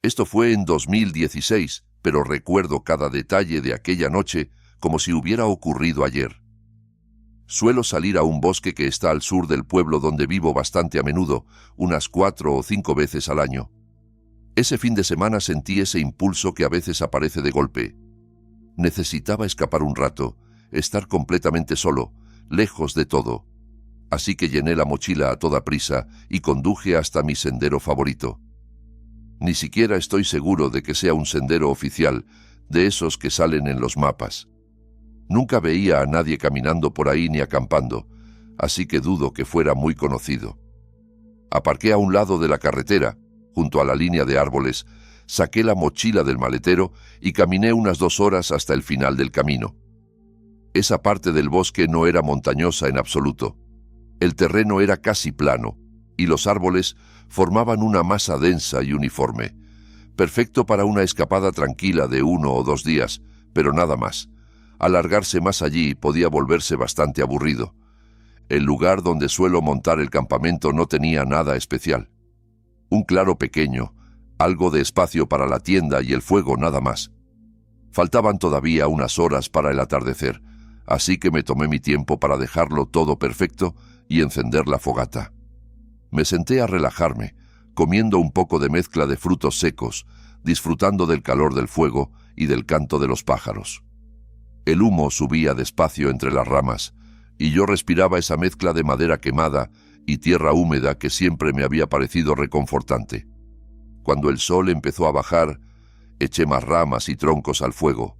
Esto fue en 2016, pero recuerdo cada detalle de aquella noche como si hubiera ocurrido ayer. Suelo salir a un bosque que está al sur del pueblo donde vivo bastante a menudo, unas 4 o 5 veces al año. Ese fin de semana sentí ese impulso que a veces aparece de golpe. Necesitaba escapar un rato, estar completamente solo, lejos de todo. Así que llené la mochila a toda prisa y conduje hasta mi sendero favorito. Ni siquiera estoy seguro de que sea un sendero oficial, de esos que salen en los mapas. Nunca veía a nadie caminando por ahí ni acampando, así que dudo que fuera muy conocido. Aparqué a un lado de la carretera, junto a la línea de árboles, saqué la mochila del maletero y caminé unas 2 horas hasta el final del camino. Esa parte del bosque no era montañosa en absoluto. El terreno era casi plano, y los árboles formaban una masa densa y uniforme, perfecto para una escapada tranquila de 1 o 2 días, pero nada más. Alargarse más allí podía volverse bastante aburrido. El lugar donde suelo montar el campamento no tenía nada especial. Un claro pequeño, algo de espacio para la tienda y el fuego nada más. Faltaban todavía unas horas para el atardecer, así que me tomé mi tiempo para dejarlo todo perfecto y encender la fogata. Me senté a relajarme, comiendo un poco de mezcla de frutos secos, disfrutando del calor del fuego y del canto de los pájaros. El humo subía despacio entre las ramas, y yo respiraba esa mezcla de madera quemada y tierra húmeda que siempre me había parecido reconfortante. Cuando el sol empezó a bajar, eché más ramas y troncos al fuego.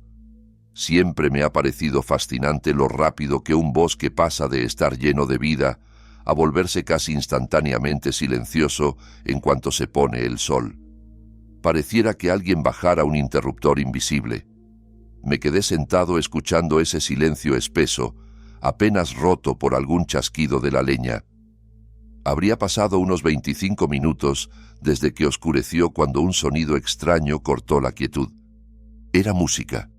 Siempre me ha parecido fascinante lo rápido que un bosque pasa de estar lleno de vida a volverse casi instantáneamente silencioso en cuanto se pone el sol. Pareciera que alguien bajara un interruptor invisible. Me quedé sentado escuchando ese silencio espeso, apenas roto por algún chasquido de la leña. Habría pasado unos 25 minutos desde que oscureció cuando un sonido extraño cortó la quietud. Era música.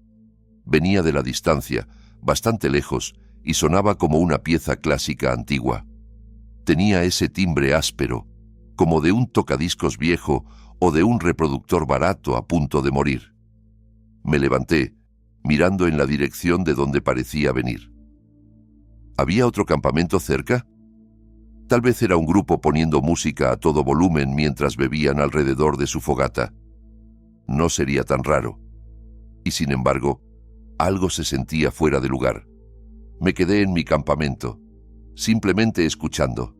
Venía de la distancia, bastante lejos, y sonaba como una pieza clásica antigua. Tenía ese timbre áspero, como de un tocadiscos viejo o de un reproductor barato a punto de morir. Me levanté, mirando en la dirección de donde parecía venir. ¿Había otro campamento cerca? Tal vez era un grupo poniendo música a todo volumen mientras bebían alrededor de su fogata. No sería tan raro. Y sin embargo, algo se sentía fuera de lugar. Me quedé en mi campamento, simplemente escuchando.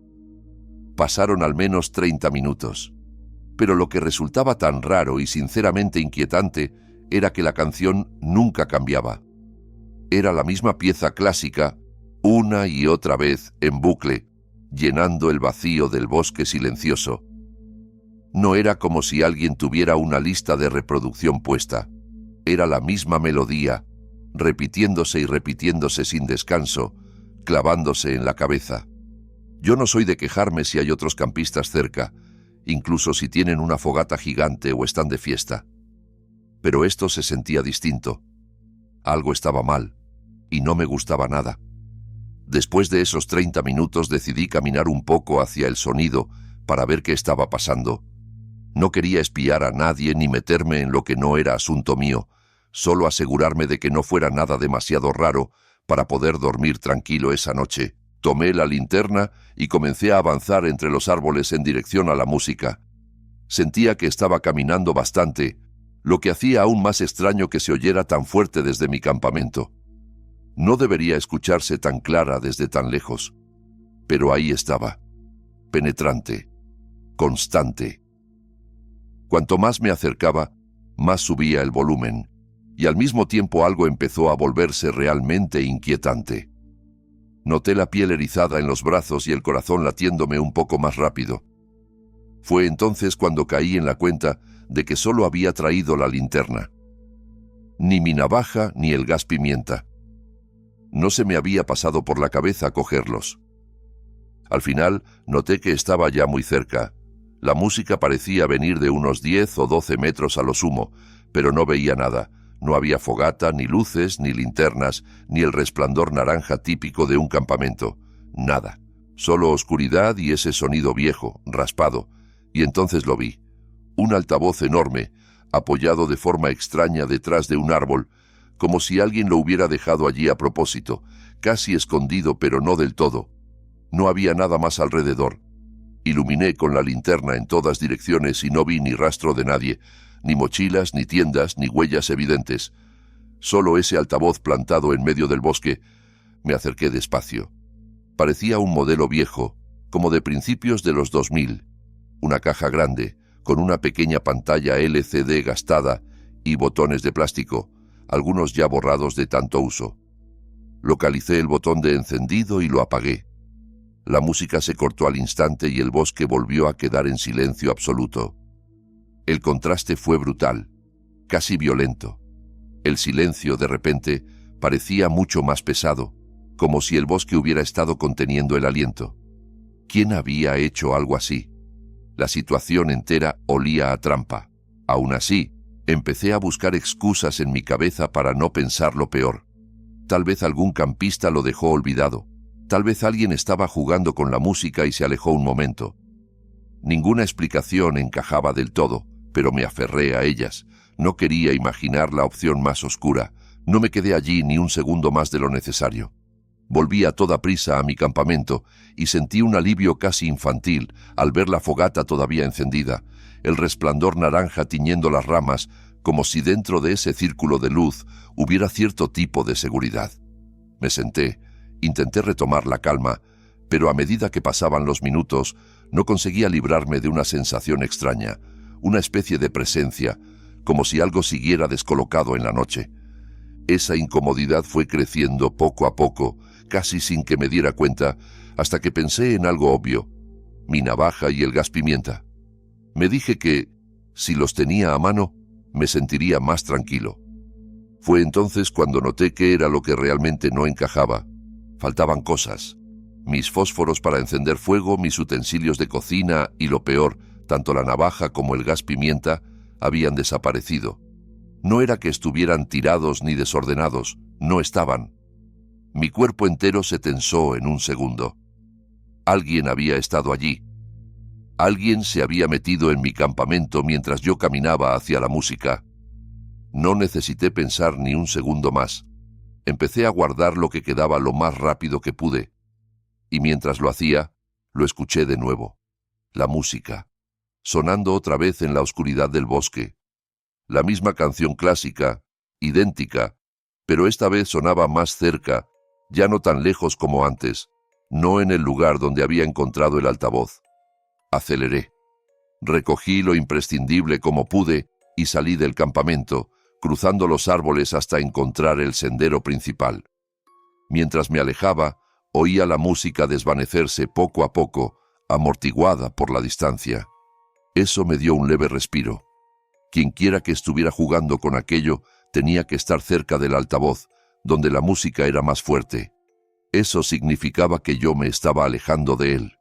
Pasaron al menos 30 minutos. Pero lo que resultaba tan raro y sinceramente inquietante era que la canción nunca cambiaba. Era la misma pieza clásica, una y otra vez en bucle, llenando el vacío del bosque silencioso. No era como si alguien tuviera una lista de reproducción puesta. Era la misma melodía, repitiéndose y repitiéndose sin descanso, clavándose en la cabeza. Yo no soy de quejarme si hay otros campistas cerca, incluso si tienen una fogata gigante o están de fiesta. Pero esto se sentía distinto. Algo estaba mal, y no me gustaba nada. Después de esos 30 minutos decidí caminar un poco hacia el sonido para ver qué estaba pasando. No quería espiar a nadie ni meterme en lo que no era asunto mío, solo asegurarme de que no fuera nada demasiado raro para poder dormir tranquilo esa noche. Tomé la linterna y comencé a avanzar entre los árboles en dirección a la música. Sentía que estaba caminando bastante, lo que hacía aún más extraño que se oyera tan fuerte desde mi campamento. No debería escucharse tan clara desde tan lejos, pero ahí estaba, penetrante, constante. Cuanto más me acercaba, más subía el volumen, y al mismo tiempo algo empezó a volverse realmente inquietante. Noté la piel erizada en los brazos y el corazón latiéndome un poco más rápido. Fue entonces cuando caí en la cuenta de que solo había traído la linterna. Ni mi navaja ni el gas pimienta. No se me había pasado por la cabeza cogerlos. Al final noté que estaba ya muy cerca. La música parecía venir de unos 10 o 12 metros a lo sumo, pero no veía nada. No había fogata, ni luces, ni linternas, ni el resplandor naranja típico de un campamento. Nada. Solo oscuridad y ese sonido viejo, raspado. Y entonces lo vi. Un altavoz enorme, apoyado de forma extraña detrás de un árbol, como si alguien lo hubiera dejado allí a propósito, casi escondido pero no del todo. No había nada más alrededor. Iluminé con la linterna en todas direcciones y no vi ni rastro de nadie, ni mochilas, ni tiendas, ni huellas evidentes. Solo ese altavoz plantado en medio del bosque. Me acerqué despacio. Parecía un modelo viejo, como de principios de los 2000. Una caja grande, con una pequeña pantalla LCD gastada y botones de plástico, algunos ya borrados de tanto uso. Localicé el botón de encendido y lo apagué. La música se cortó al instante y el bosque volvió a quedar en silencio absoluto. El contraste fue brutal, casi violento. El silencio, de repente, parecía mucho más pesado, como si el bosque hubiera estado conteniendo el aliento. ¿Quién había hecho algo así? La situación entera olía a trampa. Aún así, empecé a buscar excusas en mi cabeza para no pensar lo peor. Tal vez algún campista lo dejó olvidado. Tal vez alguien estaba jugando con la música y se alejó un momento. Ninguna explicación encajaba del todo, pero me aferré a ellas. No quería imaginar la opción más oscura. No me quedé allí ni un segundo más de lo necesario. Volví a toda prisa a mi campamento y sentí un alivio casi infantil al ver la fogata todavía encendida, el resplandor naranja tiñendo las ramas, como si dentro de ese círculo de luz hubiera cierto tipo de seguridad. Me senté, intenté retomar la calma, pero a medida que pasaban los minutos no conseguía librarme de una sensación extraña, una especie de presencia, como si algo siguiera descolocado en la noche. Esa incomodidad fue creciendo poco a poco, casi sin que me diera cuenta, hasta que pensé en algo obvio: mi navaja y el gas pimienta. Me dije que, si los tenía a mano, me sentiría más tranquilo. Fue entonces cuando noté que era lo que realmente no encajaba. Faltaban cosas. Mis fósforos para encender fuego, mis utensilios de cocina y, lo peor, tanto la navaja como el gas pimienta habían desaparecido. No era que estuvieran tirados ni desordenados, no estaban. Mi cuerpo entero se tensó en un segundo. Alguien había estado allí. Alguien se había metido en mi campamento mientras yo caminaba hacia la música. No necesité pensar ni un segundo más. Empecé a guardar lo que quedaba lo más rápido que pude. Y mientras lo hacía, lo escuché de nuevo. La música, sonando otra vez en la oscuridad del bosque. La misma canción clásica, idéntica, pero esta vez sonaba más cerca, ya no tan lejos como antes, no en el lugar donde había encontrado el altavoz. Aceleré. Recogí lo imprescindible como pude y salí del campamento, cruzando los árboles hasta encontrar el sendero principal. Mientras me alejaba, oía la música desvanecerse poco a poco, amortiguada por la distancia. Eso me dio un leve respiro. Quienquiera que estuviera jugando con aquello tenía que estar cerca del altavoz, donde la música era más fuerte. Eso significaba que yo me estaba alejando de él.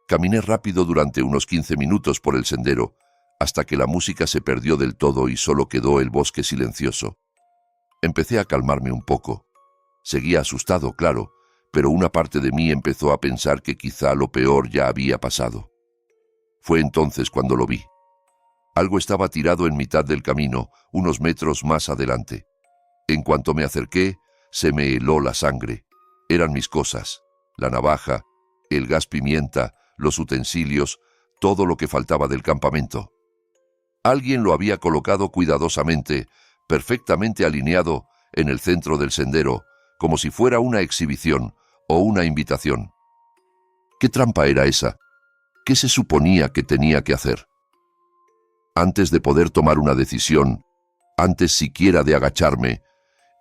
Caminé rápido durante unos 15 minutos por el sendero, hasta que la música se perdió del todo y solo quedó el bosque silencioso. Empecé a calmarme un poco. Seguía asustado, claro, pero una parte de mí empezó a pensar que quizá lo peor ya había pasado. Fue entonces cuando lo vi. Algo estaba tirado en mitad del camino, unos metros más adelante. En cuanto me acerqué, se me heló la sangre. Eran mis cosas: la navaja, el gas pimienta, los utensilios, todo lo que faltaba del campamento. Alguien lo había colocado cuidadosamente, perfectamente alineado, en el centro del sendero, como si fuera una exhibición o una invitación. ¿Qué trampa era esa? ¿Qué se suponía que tenía que hacer? Antes de poder tomar una decisión, antes siquiera de agacharme,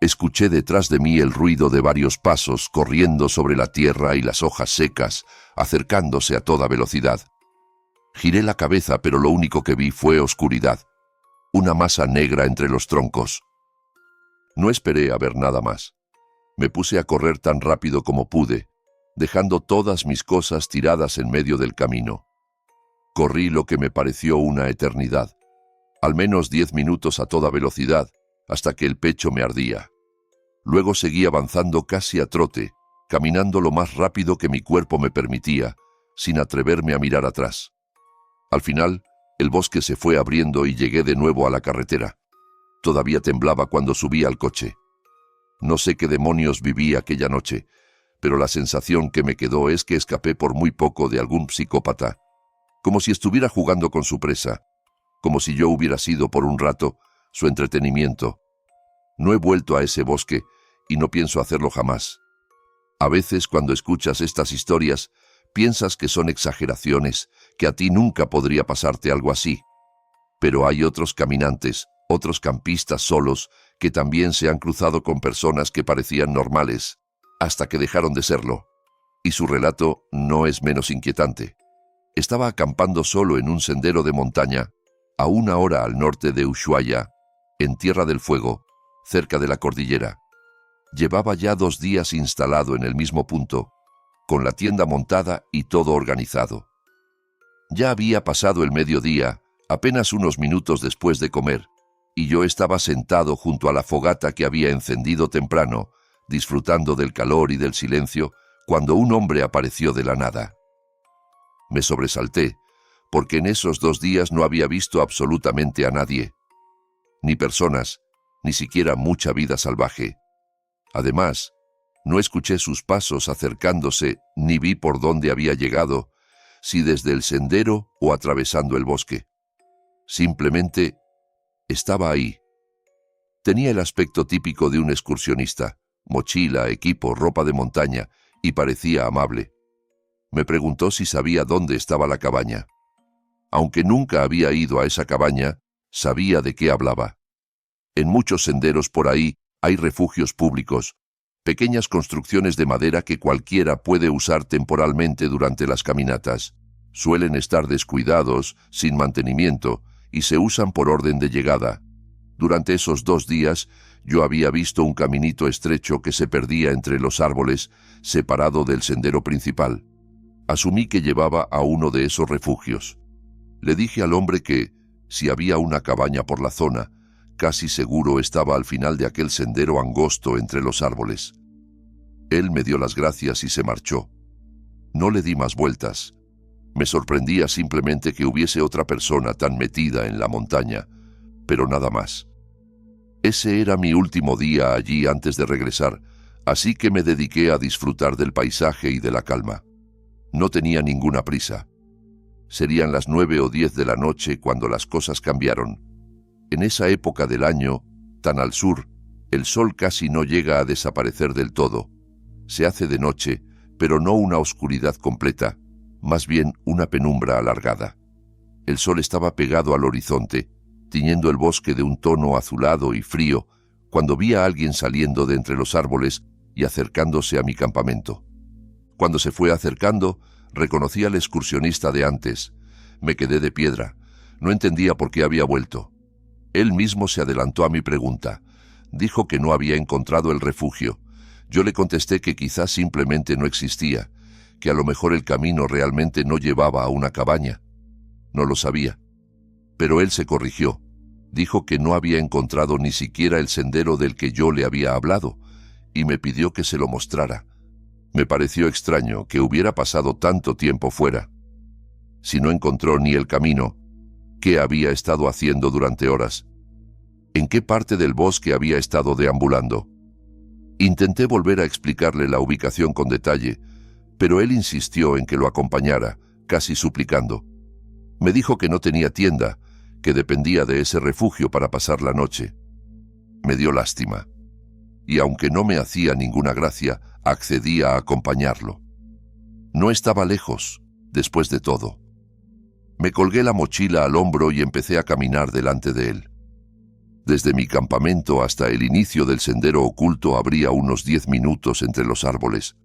escuché detrás de mí el ruido de varios pasos corriendo sobre la tierra y las hojas secas, acercándose a toda velocidad. Giré la cabeza, pero lo único que vi fue oscuridad, una masa negra entre los troncos. No esperé a ver nada más. Me puse a correr tan rápido como pude, dejando todas mis cosas tiradas en medio del camino. Corrí lo que me pareció una eternidad, al menos 10 minutos a toda velocidad, hasta que el pecho me ardía. Luego seguí avanzando casi a trote, caminando lo más rápido que mi cuerpo me permitía, sin atreverme a mirar atrás. Al final, El bosque se fue abriendo y llegué de nuevo a la carretera. Todavía temblaba cuando subí al coche. No sé qué demonios viví aquella noche, pero la sensación que me quedó es que escapé por muy poco de algún psicópata, como si estuviera jugando con su presa, como si yo hubiera sido por un rato su entretenimiento. No he vuelto a ese bosque y no pienso hacerlo jamás. A veces, cuando escuchas estas historias, piensas que son exageraciones, que a ti nunca podría pasarte algo así. Pero hay otros caminantes, otros campistas solos, que también se han cruzado con personas que parecían normales, hasta que dejaron de serlo. Y su relato no es menos inquietante. Estaba acampando solo en un sendero de montaña, a 1 hora al norte de Ushuaia, en Tierra del Fuego, cerca de la cordillera. Llevaba ya 2 días instalado en el mismo punto, con la tienda montada y todo organizado. Ya había pasado el mediodía, apenas unos minutos después de comer, y yo estaba sentado junto a la fogata que había encendido temprano, disfrutando del calor y del silencio, cuando un hombre apareció de la nada. Me sobresalté, porque en esos 2 días no había visto absolutamente a nadie, ni personas, ni siquiera mucha vida salvaje. Además, no escuché sus pasos acercándose, ni vi por dónde había llegado, si desde el sendero o atravesando el bosque. Simplemente estaba ahí. Tenía el aspecto típico de un excursionista, mochila, equipo, ropa de montaña, y parecía amable. Me preguntó si sabía dónde estaba la cabaña. Aunque nunca había ido a esa cabaña, sabía de qué hablaba. En muchos senderos por ahí hay refugios públicos, pequeñas construcciones de madera que cualquiera puede usar temporalmente durante las caminatas. Suelen estar descuidados, sin mantenimiento, y se usan por orden de llegada. Durante esos 2 días, yo había visto un caminito estrecho que se perdía entre los árboles, separado del sendero principal. Asumí que llevaba a uno de esos refugios. Le dije al hombre que, si había una cabaña por la zona, casi seguro estaba al final de aquel sendero angosto entre los árboles. Él me dio las gracias y se marchó. No le di más vueltas. Me sorprendía simplemente que hubiese otra persona tan metida en la montaña, pero nada más. Ese era mi último día allí antes de regresar, así que me dediqué a disfrutar del paisaje y de la calma. No tenía ninguna prisa. Serían las 9 o 10 de la noche cuando las cosas cambiaron. En esa época del año, tan al sur, el sol casi no llega a desaparecer del todo. Se hace de noche, pero no una oscuridad completa, más bien una penumbra alargada. El sol estaba pegado al horizonte, tiñendo el bosque de un tono azulado y frío, cuando vi a alguien saliendo de entre los árboles y acercándose a mi campamento. Cuando se fue acercando, reconocí al excursionista de antes. Me quedé de piedra. No entendía por qué había vuelto. Él mismo se adelantó a mi pregunta. Dijo que no había encontrado el refugio. Yo le contesté que quizás simplemente no existía, que a lo mejor el camino realmente no llevaba a una cabaña. No lo sabía. Pero él se corrigió. Dijo que no había encontrado ni siquiera el sendero del que yo le había hablado, y me pidió que se lo mostrara. Me pareció extraño que hubiera pasado tanto tiempo fuera. Si no encontró ni el camino, ¿qué había estado haciendo durante horas? ¿En qué parte del bosque había estado deambulando? Intenté volver a explicarle la ubicación con detalle, pero él insistió en que lo acompañara, casi suplicando. Me dijo que no tenía tienda, que dependía de ese refugio para pasar la noche. Me dio lástima. Y aunque no me hacía ninguna gracia, accedí a acompañarlo. No estaba lejos, después de todo. Me colgué la mochila al hombro y empecé a caminar delante de él. Desde mi campamento hasta el inicio del sendero oculto habría unos 10 minutos entre los árboles.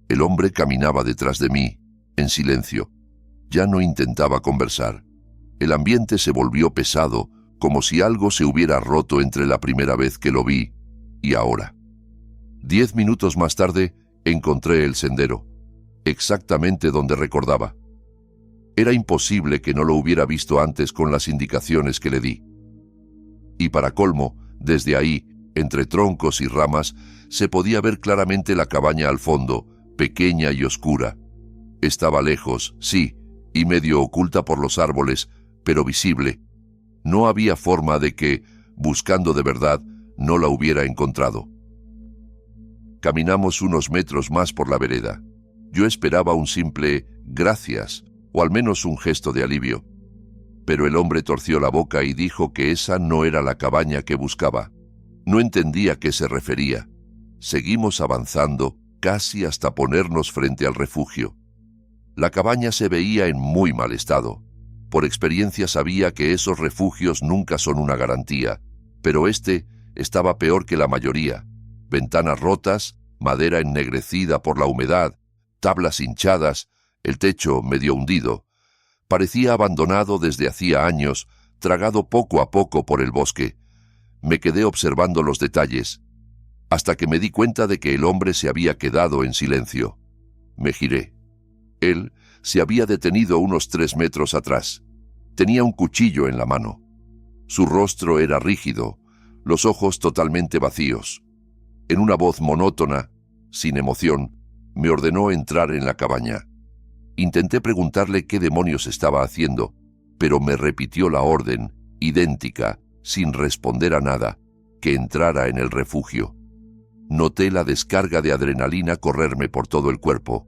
El hombre caminaba detrás de mí, en silencio. Ya no intentaba conversar. El ambiente se volvió pesado, como si algo se hubiera roto entre la primera vez que lo vi y ahora. 10 minutos más tarde, encontré el sendero, exactamente donde recordaba. Era imposible que no lo hubiera visto antes con las indicaciones que le di. Y para colmo, desde ahí, entre troncos y ramas, se podía ver claramente la cabaña al fondo, pequeña y oscura. Estaba lejos, sí, y medio oculta por los árboles, pero visible. No había forma de que, buscando de verdad, no la hubiera encontrado. Caminamos unos metros más por la vereda. Yo esperaba un simple «gracias» o al menos un gesto de alivio. Pero el hombre torció la boca y dijo que esa no era la cabaña que buscaba. No entendía a qué se refería. Seguimos avanzando casi hasta ponernos frente al refugio. La cabaña se veía en muy mal estado. Por experiencia sabía que esos refugios nunca son una garantía, pero este estaba peor que la mayoría. Ventanas rotas, madera ennegrecida por la humedad, tablas hinchadas, el techo medio hundido. Parecía abandonado desde hacía años, tragado poco a poco por el bosque. Me quedé observando los detalles, hasta que me di cuenta de que el hombre se había quedado en silencio. Me giré. Él se había detenido unos 3 metros atrás. Tenía un cuchillo en la mano. Su rostro era rígido, los ojos totalmente vacíos. En una voz monótona, sin emoción, me ordenó entrar en la cabaña. Intenté preguntarle qué demonios estaba haciendo, pero me repitió la orden, idéntica, sin responder a nada, que entrara en el refugio. Noté la descarga de adrenalina correrme por todo el cuerpo.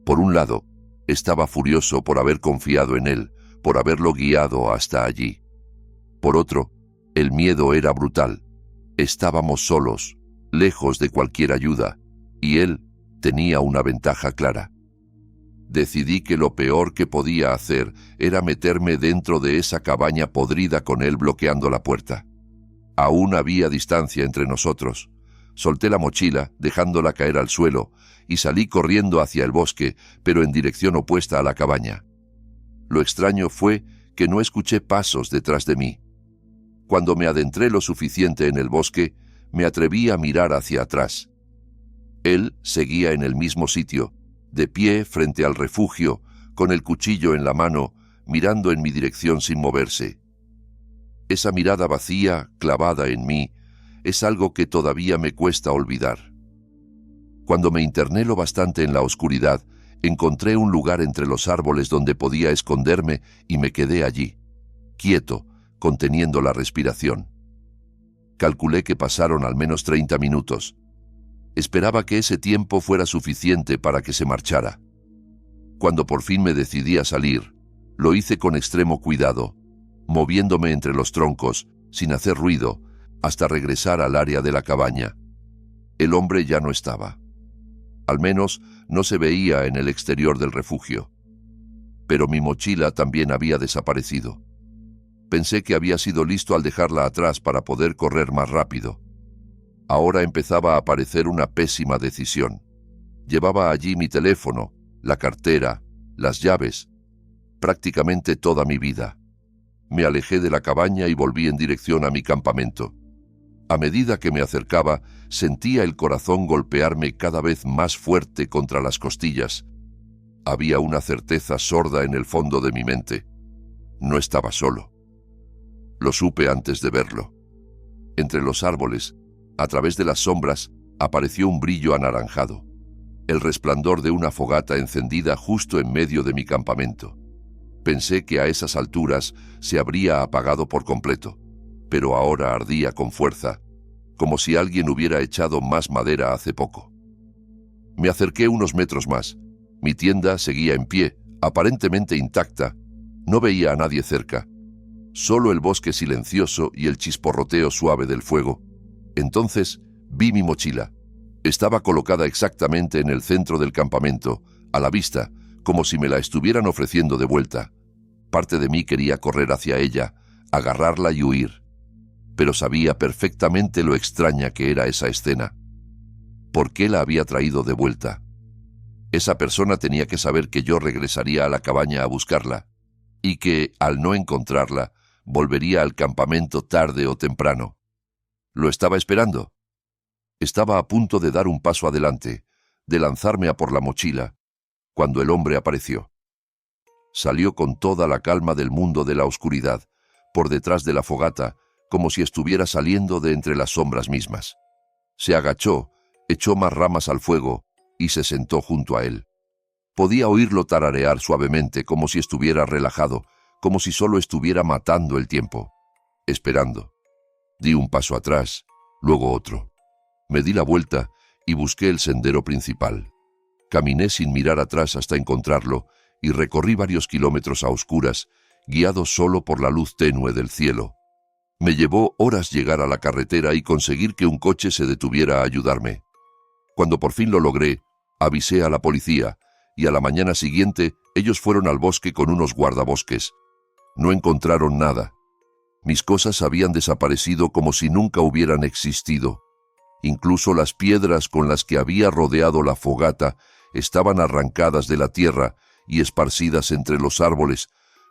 Por un lado, estaba furioso por haber confiado en él, por haberlo guiado hasta allí. Por otro, el miedo era brutal. Estábamos solos, lejos de cualquier ayuda, y él tenía una ventaja clara. Decidí que lo peor que podía hacer era meterme dentro de esa cabaña podrida con él bloqueando la puerta. Aún había distancia entre nosotros. Solté la mochila, dejándola caer al suelo, y salí corriendo hacia el bosque, pero en dirección opuesta a la cabaña. Lo extraño fue que no escuché pasos detrás de mí. Cuando me adentré lo suficiente en el bosque, me atreví a mirar hacia atrás. Él seguía en el mismo sitio, de pie frente al refugio, con el cuchillo en la mano, mirando en mi dirección sin moverse. Esa mirada vacía, clavada en mí, es algo que todavía me cuesta olvidar. Cuando me interné lo bastante en la oscuridad, encontré un lugar entre los árboles donde podía esconderme y me quedé allí, quieto, conteniendo la respiración. Calculé que pasaron al menos 30 minutos. Esperaba que ese tiempo fuera suficiente para que se marchara. Cuando por fin me decidí a salir, lo hice con extremo cuidado, moviéndome entre los troncos, sin hacer ruido, hasta regresar al área de la cabaña. El hombre ya no estaba. Al menos no se veía en el exterior del refugio. Pero mi mochila también había desaparecido. Pensé que había sido listo al dejarla atrás para poder correr más rápido. Ahora empezaba a aparecer una pésima decisión. Llevaba allí mi teléfono, la cartera, las llaves, prácticamente toda mi vida. Me alejé de la cabaña y volví en dirección a mi campamento. A medida que me acercaba, sentía el corazón golpearme cada vez más fuerte contra las costillas. Había una certeza sorda en el fondo de mi mente. No estaba solo. Lo supe antes de verlo. Entre los árboles, a través de las sombras, apareció un brillo anaranjado, el resplandor de una fogata encendida justo en medio de mi campamento. Pensé que a esas alturas se habría apagado por completo, pero ahora ardía con fuerza, como si alguien hubiera echado más madera hace poco. Me acerqué unos metros más. Mi tienda seguía en pie, aparentemente intacta. No veía a nadie cerca. Solo el bosque silencioso y el chisporroteo suave del fuego. Entonces vi mi mochila. Estaba colocada exactamente en el centro del campamento, a la vista, como si me la estuvieran ofreciendo de vuelta. Parte de mí quería correr hacia ella, agarrarla y huir. Pero sabía perfectamente lo extraña que era esa escena. ¿Por qué la había traído de vuelta? Esa persona tenía que saber que yo regresaría a la cabaña a buscarla, y que, al no encontrarla, volvería al campamento tarde o temprano. ¿Lo estaba esperando? Estaba a punto de dar un paso adelante, de lanzarme a por la mochila, cuando el hombre apareció. Salió con toda la calma del mundo de la oscuridad, por detrás de la fogata, como si estuviera saliendo de entre las sombras mismas. Se agachó, echó más ramas al fuego y se sentó junto a él. Podía oírlo tararear suavemente, como si estuviera relajado, como si solo estuviera matando el tiempo, esperando. Di un paso atrás, luego otro. Me di la vuelta y busqué el sendero principal. Caminé sin mirar atrás hasta encontrarlo y recorrí varios kilómetros a oscuras, guiado solo por la luz tenue del cielo. Me llevó horas llegar a la carretera y conseguir que un coche se detuviera a ayudarme. Cuando por fin lo logré, avisé a la policía, y a la mañana siguiente ellos fueron al bosque con unos guardabosques. No encontraron nada. Mis cosas habían desaparecido como si nunca hubieran existido. Incluso las piedras con las que había rodeado la fogata estaban arrancadas de la tierra y esparcidas entre los árboles,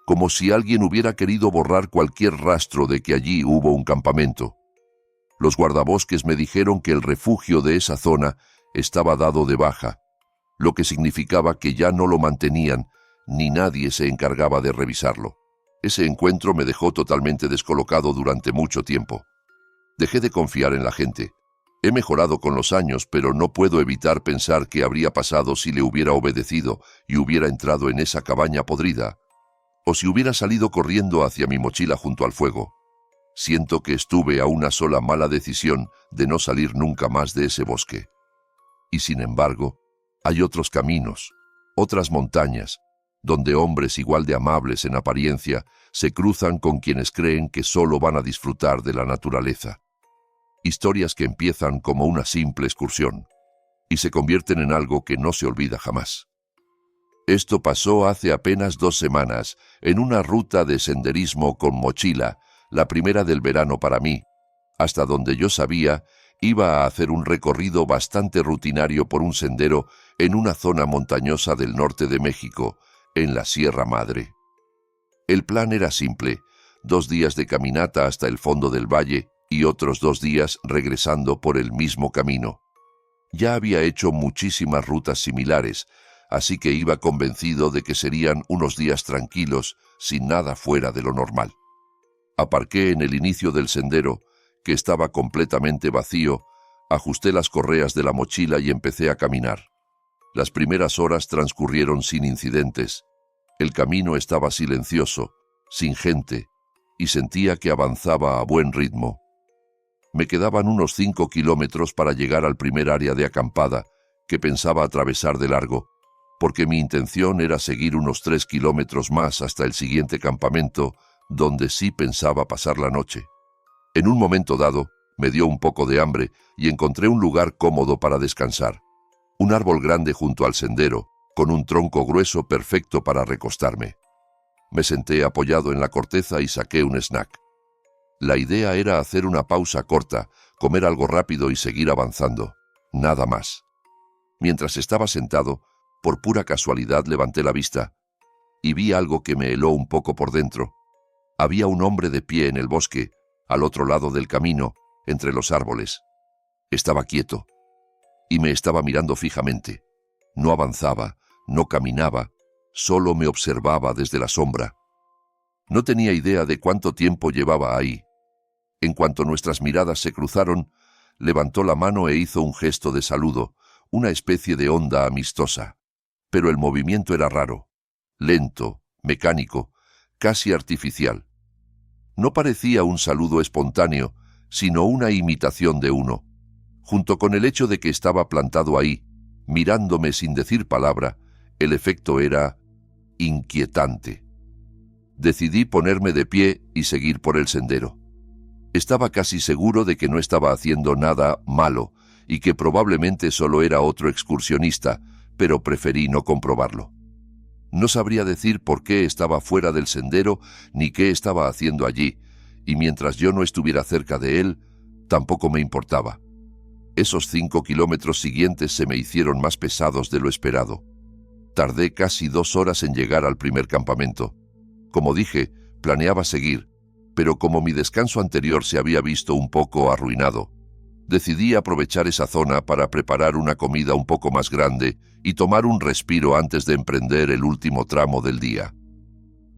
como si alguien hubiera querido borrar cualquier rastro de que allí hubo un campamento. Los guardabosques me dijeron que el refugio de esa zona estaba dado de baja, lo que significaba que ya no lo mantenían, ni nadie se encargaba de revisarlo. Ese encuentro me dejó totalmente descolocado durante mucho tiempo. Dejé de confiar en la gente. He mejorado con los años, pero no puedo evitar pensar qué habría pasado si le hubiera obedecido y hubiera entrado en esa cabaña podrida, o si hubiera salido corriendo hacia mi mochila junto al fuego. Siento que estuve a una sola mala decisión de no salir nunca más de ese bosque. Y sin embargo, hay otros caminos, otras montañas, donde hombres igual de amables en apariencia se cruzan con quienes creen que solo van a disfrutar de la naturaleza. Historias que empiezan como una simple excursión y se convierten en algo que no se olvida jamás. Esto pasó hace apenas 2 semanas, en una ruta de senderismo con mochila, la primera del verano para mí. Hasta donde yo sabía, iba a hacer un recorrido bastante rutinario por un sendero en una zona montañosa del norte de México, en la Sierra Madre. El plan era simple: 2 días de caminata hasta el fondo del valle y otros 2 días regresando por el mismo camino. Ya había hecho muchísimas rutas similares, así que iba convencido de que serían unos días tranquilos, sin nada fuera de lo normal. Aparqué en el inicio del sendero, que estaba completamente vacío, ajusté las correas de la mochila y empecé a caminar. Las primeras horas transcurrieron sin incidentes. El camino estaba silencioso, sin gente, y sentía que avanzaba a buen ritmo. Me quedaban unos 5 kilómetros para llegar al primer área de acampada, que pensaba atravesar de largo, porque mi intención era seguir unos 3 kilómetros más hasta el siguiente campamento, donde sí pensaba pasar la noche. En un momento dado, me dio un poco de hambre y encontré un lugar cómodo para descansar. Un árbol grande junto al sendero, con un tronco grueso perfecto para recostarme. Me senté apoyado en la corteza y saqué un snack. La idea era hacer una pausa corta, comer algo rápido y seguir avanzando. Nada más. Mientras estaba sentado, por pura casualidad levanté la vista y vi algo que me heló un poco por dentro. Había un hombre de pie en el bosque, al otro lado del camino, entre los árboles. Estaba quieto y me estaba mirando fijamente. No avanzaba, no caminaba, solo me observaba desde la sombra. No tenía idea de cuánto tiempo llevaba ahí. En cuanto nuestras miradas se cruzaron, levantó la mano e hizo un gesto de saludo, una especie de onda amistosa. Pero el movimiento era raro, lento, mecánico, casi artificial. No parecía un saludo espontáneo, sino una imitación de uno. Junto con el hecho de que estaba plantado ahí, mirándome sin decir palabra, el efecto era inquietante. Decidí ponerme de pie y seguir por el sendero. Estaba casi seguro de que no estaba haciendo nada malo y que probablemente solo era otro excursionista, pero preferí no comprobarlo. No sabría decir por qué estaba fuera del sendero ni qué estaba haciendo allí, y mientras yo no estuviera cerca de él, tampoco me importaba. Esos 5 kilómetros siguientes se me hicieron más pesados de lo esperado. Tardé casi 2 horas en llegar al primer campamento. Como dije, planeaba seguir, pero como mi descanso anterior se había visto un poco arruinado, decidí aprovechar esa zona para preparar una comida un poco más grande y tomar un respiro antes de emprender el último tramo del día.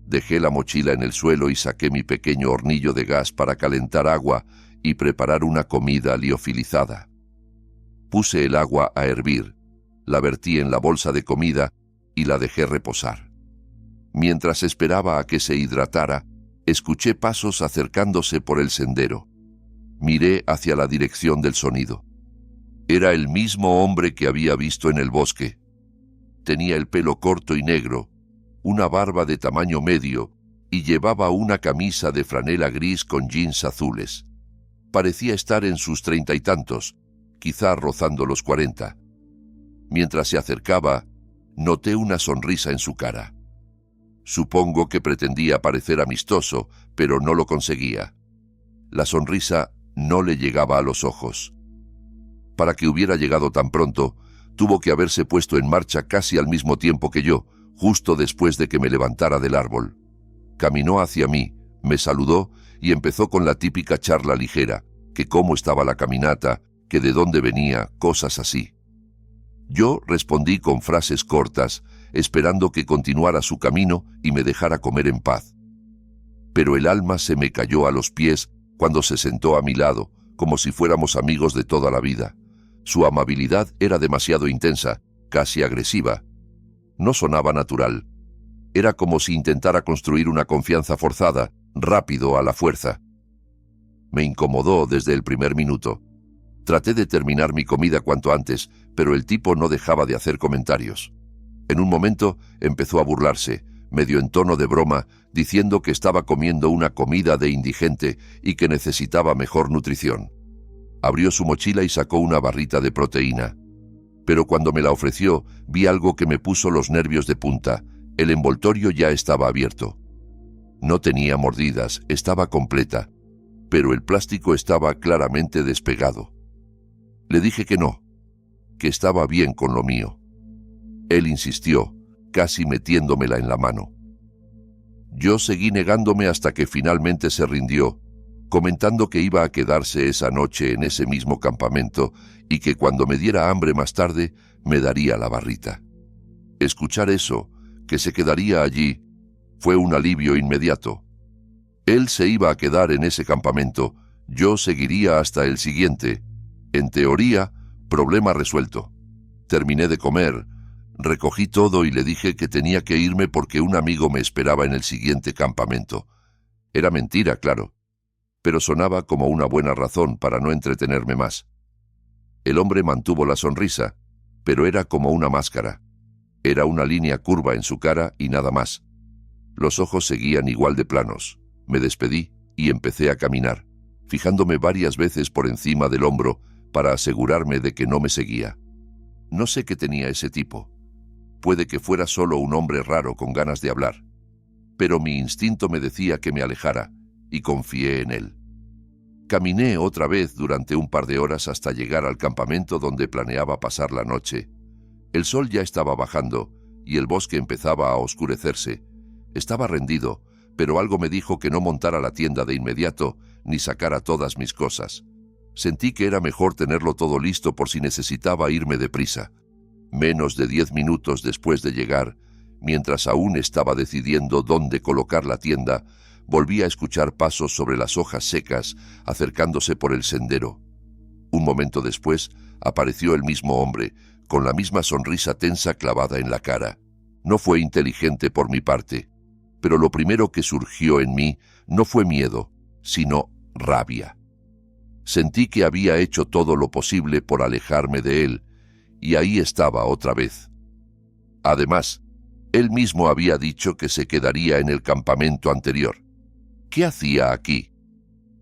Dejé la mochila en el suelo y saqué mi pequeño hornillo de gas para calentar agua y preparar una comida liofilizada. Puse el agua a hervir, la vertí en la bolsa de comida y la dejé reposar. Mientras esperaba a que se hidratara, escuché pasos acercándose por el sendero. Miré hacia la dirección del sonido. Era el mismo hombre que había visto en el bosque. Tenía el pelo corto y negro, una barba de tamaño medio y llevaba una camisa de franela gris con jeans azules. Parecía estar en sus 30 y tantos, quizá rozando los 40. Mientras se acercaba, noté una sonrisa en su cara. Supongo que pretendía parecer amistoso, pero no lo conseguía. La sonrisa no le llegaba a los ojos. Para que hubiera llegado tan pronto, tuvo que haberse puesto en marcha casi al mismo tiempo que yo, justo después de que me levantara del árbol. Caminó hacia mí, me saludó y empezó con la típica charla ligera, que cómo estaba la caminata, que de dónde venía, cosas así. Yo respondí con frases cortas, esperando que continuara su camino y me dejara comer en paz. Pero el alma se me cayó a los pies cuando se sentó a mi lado, como si fuéramos amigos de toda la vida. Su amabilidad era demasiado intensa, casi agresiva. No sonaba natural. Era como si intentara construir una confianza forzada, rápido, a la fuerza. Me incomodó desde el primer minuto. Traté de terminar mi comida cuanto antes, pero el tipo no dejaba de hacer comentarios. En un momento empezó a burlarse, medio en tono de broma, diciendo que estaba comiendo una comida de indigente y que necesitaba mejor nutrición. Abrió su mochila y sacó una barrita de proteína. Pero cuando me la ofreció, vi algo que me puso los nervios de punta. El envoltorio ya estaba abierto. No tenía mordidas, estaba completa, pero el plástico estaba claramente despegado. Le dije que no, que estaba bien con lo mío. Él insistió, casi metiéndomela en la mano. Yo seguí negándome hasta que finalmente se rindió, comentando que iba a quedarse esa noche en ese mismo campamento y que cuando me diera hambre más tarde me daría la barrita. Escuchar eso, que se quedaría allí, fue un alivio inmediato. Él se iba a quedar en ese campamento, yo seguiría hasta el siguiente. En teoría, problema resuelto. Terminé de comer, recogí todo y le dije que tenía que irme porque un amigo me esperaba en el siguiente campamento. Era mentira, claro, pero sonaba como una buena razón para no entretenerme más. El hombre mantuvo la sonrisa, pero era como una máscara. Era una línea curva en su cara y nada más. Los ojos seguían igual de planos. Me despedí y empecé a caminar, fijándome varias veces por encima del hombro para asegurarme de que no me seguía. No sé qué tenía ese tipo. Puede que fuera solo un hombre raro con ganas de hablar. Pero mi instinto me decía que me alejara, y confié en él. Caminé otra vez durante un par de horas hasta llegar al campamento donde planeaba pasar la noche. El sol ya estaba bajando, y el bosque empezaba a oscurecerse. Estaba rendido, pero algo me dijo que no montara la tienda de inmediato, ni sacara todas mis cosas. Sentí que era mejor tenerlo todo listo por si necesitaba irme deprisa. Menos de 10 minutos después de llegar, mientras aún estaba decidiendo dónde colocar la tienda, volví a escuchar pasos sobre las hojas secas, acercándose por el sendero. Un momento después, apareció el mismo hombre, con la misma sonrisa tensa clavada en la cara. No fue inteligente por mi parte, pero lo primero que surgió en mí no fue miedo, sino rabia. Sentí que había hecho todo lo posible por alejarme de él, y ahí estaba otra vez. Además, él mismo había dicho que se quedaría en el campamento anterior. ¿Qué hacía aquí?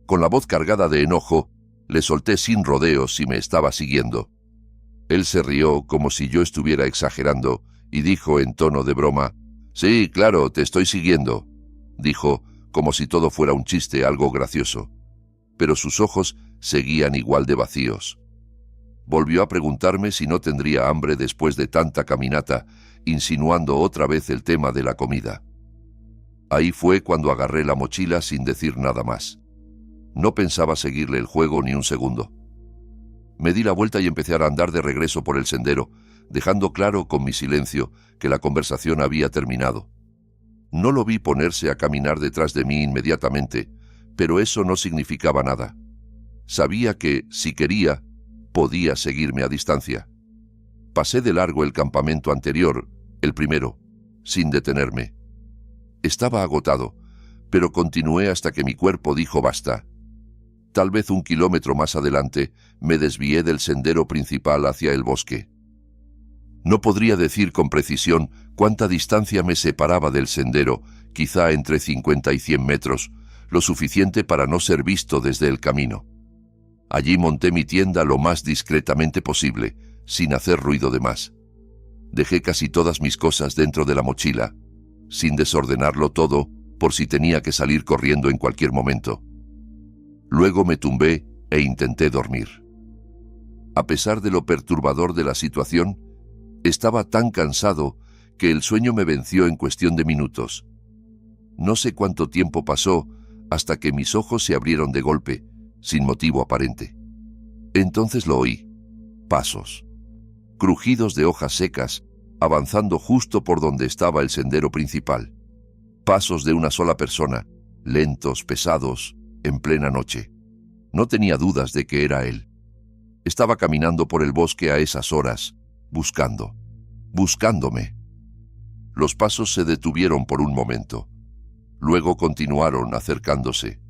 Con la voz cargada de enojo, le solté sin rodeos si me estaba siguiendo. Él se rió como si yo estuviera exagerando y dijo en tono de broma: «Sí, claro, te estoy siguiendo», dijo, como si todo fuera un chiste, algo gracioso. Pero sus ojos seguían igual de vacíos. Volvió a preguntarme si no tendría hambre después de tanta caminata, insinuando otra vez el tema de la comida. Ahí fue cuando agarré la mochila sin decir nada más. No pensaba seguirle el juego ni un segundo. Me di la vuelta y empecé a andar de regreso por el sendero, dejando claro con mi silencio que la conversación había terminado. No lo vi ponerse a caminar detrás de mí inmediatamente, pero eso no significaba nada. Sabía que, si quería, podía seguirme a distancia. Pasé de largo el campamento anterior, el primero, sin detenerme. Estaba agotado, pero continué hasta que mi cuerpo dijo basta. Tal vez 1 kilómetro más adelante me desvié del sendero principal hacia el bosque. No podría decir con precisión cuánta distancia me separaba del sendero, quizá entre 50 y 100 metros, lo suficiente para no ser visto desde el camino. Allí monté mi tienda lo más discretamente posible, sin hacer ruido de más. Dejé casi todas mis cosas dentro de la mochila, sin desordenarlo todo, por si tenía que salir corriendo en cualquier momento. Luego me tumbé e intenté dormir. A pesar de lo perturbador de la situación, estaba tan cansado que el sueño me venció en cuestión de minutos. No sé cuánto tiempo pasó hasta que mis ojos se abrieron de golpe, sin motivo aparente. Entonces lo oí. Pasos. Crujidos de hojas secas, avanzando justo por donde estaba el sendero principal. Pasos de una sola persona, lentos, pesados, en plena noche. No tenía dudas de que era él. Estaba caminando por el bosque a esas horas, buscándome. Los pasos se detuvieron por un momento. Luego continuaron acercándose.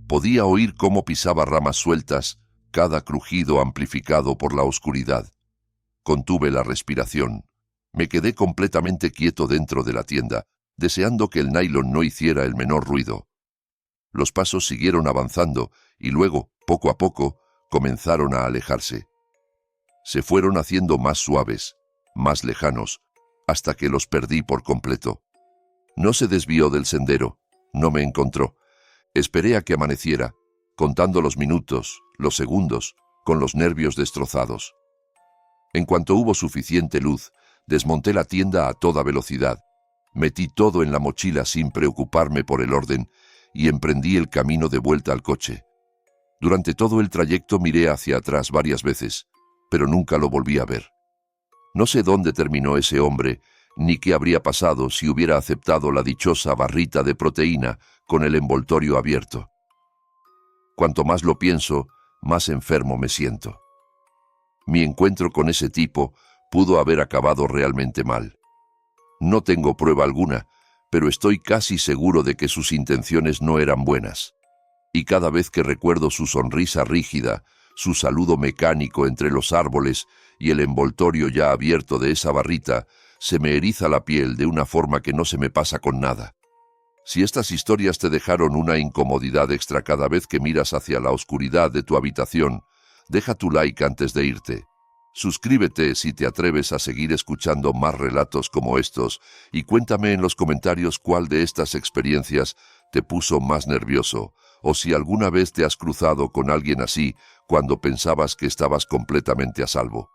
Podía oír cómo pisaba ramas sueltas, cada crujido amplificado por la oscuridad. Contuve la respiración. Me quedé completamente quieto dentro de la tienda, deseando que el nylon no hiciera el menor ruido. Los pasos siguieron avanzando y luego, poco a poco, comenzaron a alejarse. Se fueron haciendo más suaves, más lejanos, hasta que los perdí por completo. No se desvió del sendero, no me encontró. Esperé a que amaneciera, contando los minutos, los segundos, con los nervios destrozados. En cuanto hubo suficiente luz, desmonté la tienda a toda velocidad, metí todo en la mochila sin preocuparme por el orden y emprendí el camino de vuelta al coche. Durante todo el trayecto miré hacia atrás varias veces, pero nunca lo volví a ver. No sé dónde terminó ese hombre, ni qué habría pasado si hubiera aceptado la dichosa barrita de proteína con el envoltorio abierto. Cuanto más lo pienso, más enfermo me siento. Mi encuentro con ese tipo pudo haber acabado realmente mal. No tengo prueba alguna, pero estoy casi seguro de que sus intenciones no eran buenas. Y cada vez que recuerdo su sonrisa rígida, su saludo mecánico entre los árboles y el envoltorio ya abierto de esa barrita, se me eriza la piel de una forma que no se me pasa con nada. Si estas historias te dejaron una incomodidad extra cada vez que miras hacia la oscuridad de tu habitación, deja tu like antes de irte. Suscríbete si te atreves a seguir escuchando más relatos como estos y cuéntame en los comentarios cuál de estas experiencias te puso más nervioso o si alguna vez te has cruzado con alguien así cuando pensabas que estabas completamente a salvo.